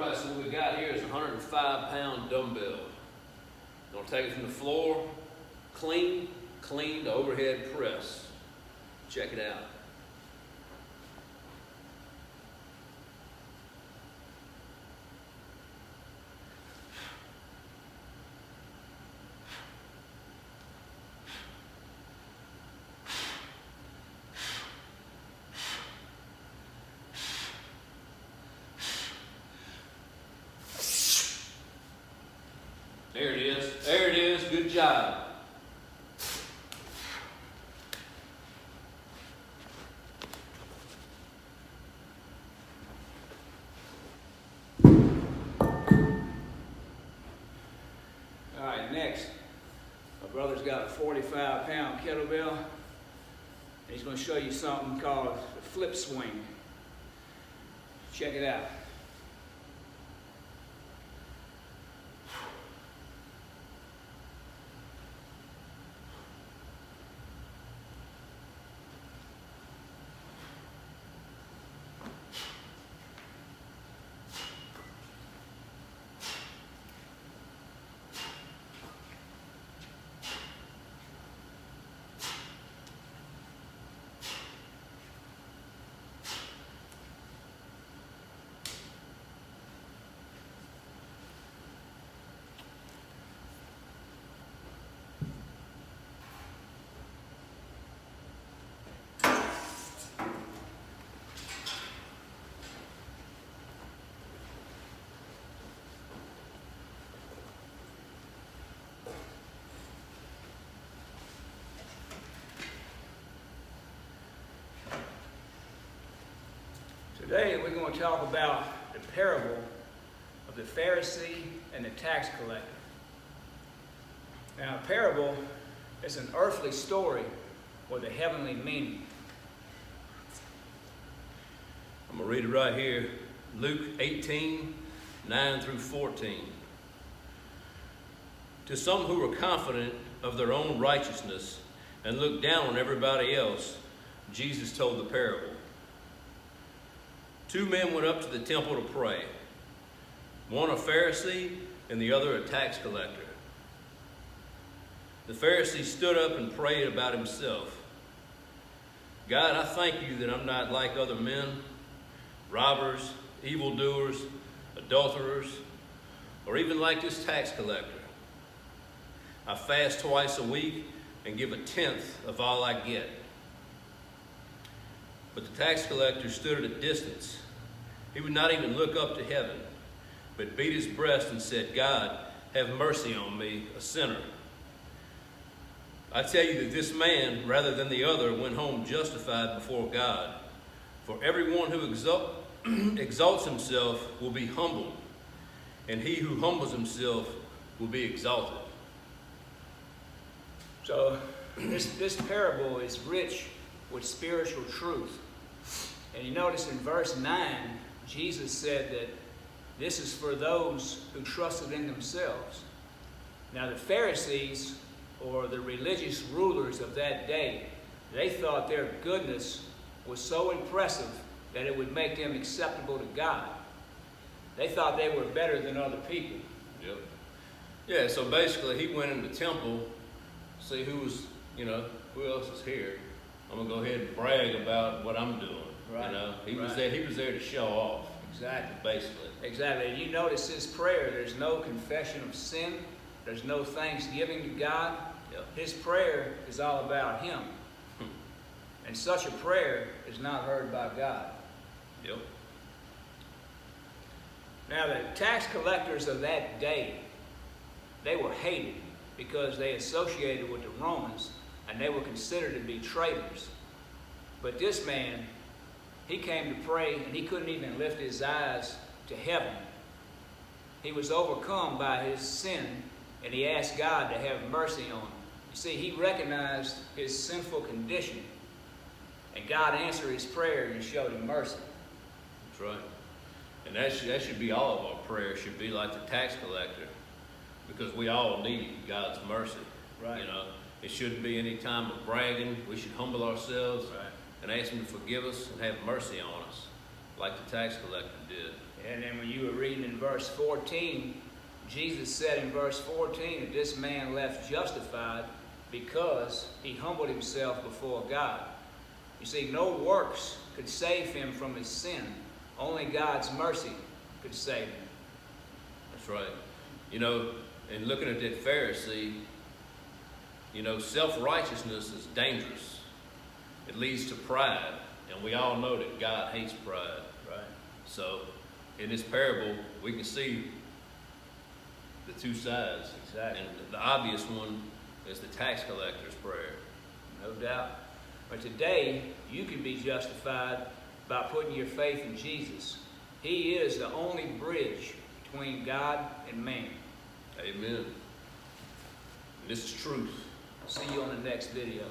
right, so what we got here is a 105-pound dumbbell. Gonna take it from the floor, clean to overhead press. Check it out. There it is. There it is. Good job. All right, next, my brother's got a 45-pound kettlebell. He's going to show you something called the flip swing. Check it out. Today we're going to talk about the parable of the Pharisee and the tax collector. Now, a parable is an earthly story with a heavenly meaning. I'm going to read it right here. Luke 18, 9 through 14. To some who were confident of their own righteousness and looked down on everybody else, Jesus told the parable. Two men went up to the temple to pray, one a Pharisee and the other a tax collector. The Pharisee stood up and prayed about himself. God, I thank you that I'm not like other men, robbers, evildoers, adulterers, or even like this tax collector. I fast twice a week and give a tenth of all I get. But the tax collector stood at a distance. He would not even look up to heaven, but beat his breast and said, God, have mercy on me, a sinner. I tell you that this man, rather than the other, went home justified before God. For everyone who exalts himself will be humbled, and he who humbles himself will be exalted. So this parable is rich with spiritual truth. And you notice in verse 9, Jesus said that this is for those who trusted in themselves. Now the Pharisees, or the religious rulers of that day, they thought their goodness was so impressive that it would make them acceptable to God. They thought they were better than other people. Yep. Yeah, so basically he went in the temple, see who else is here. I'm going to go ahead and brag about what I'm doing. Right. He was there to show off. Exactly. Basically. Exactly. And you notice his prayer, there's no confession of sin. There's no thanksgiving to God. Yep. His prayer is all about him. And such a prayer is not heard by God. Yep. Now the tax collectors of that day, they were hated because they associated with the Romans and they were considered to be traitors. But this man, he came to pray and he couldn't even lift his eyes to heaven. He was overcome by his sin and he asked God to have mercy on him. You see, he recognized his sinful condition and God answered his prayer and showed him mercy. That's right. And that should be all of our prayers, should be like the tax collector, because we all need God's mercy. Right. It shouldn't be any time of bragging. We should humble ourselves and ask him to forgive us and have mercy on us, like the tax collector did. And then when you were reading in verse 14, Jesus said in verse 14 that this man left justified because he humbled himself before God. You see, no works could save him from his sin. Only God's mercy could save him. That's right. You know, and looking at that Pharisee, you know, self-righteousness is dangerous. It leads to pride. And we all know that God hates pride. Right. So, in this parable, we can see the two sides. Exactly. And the obvious one is the tax collector's prayer. No doubt. But today, you can be justified by putting your faith in Jesus. He is the only bridge between God and man. Amen. And this is truth. See you on the next video.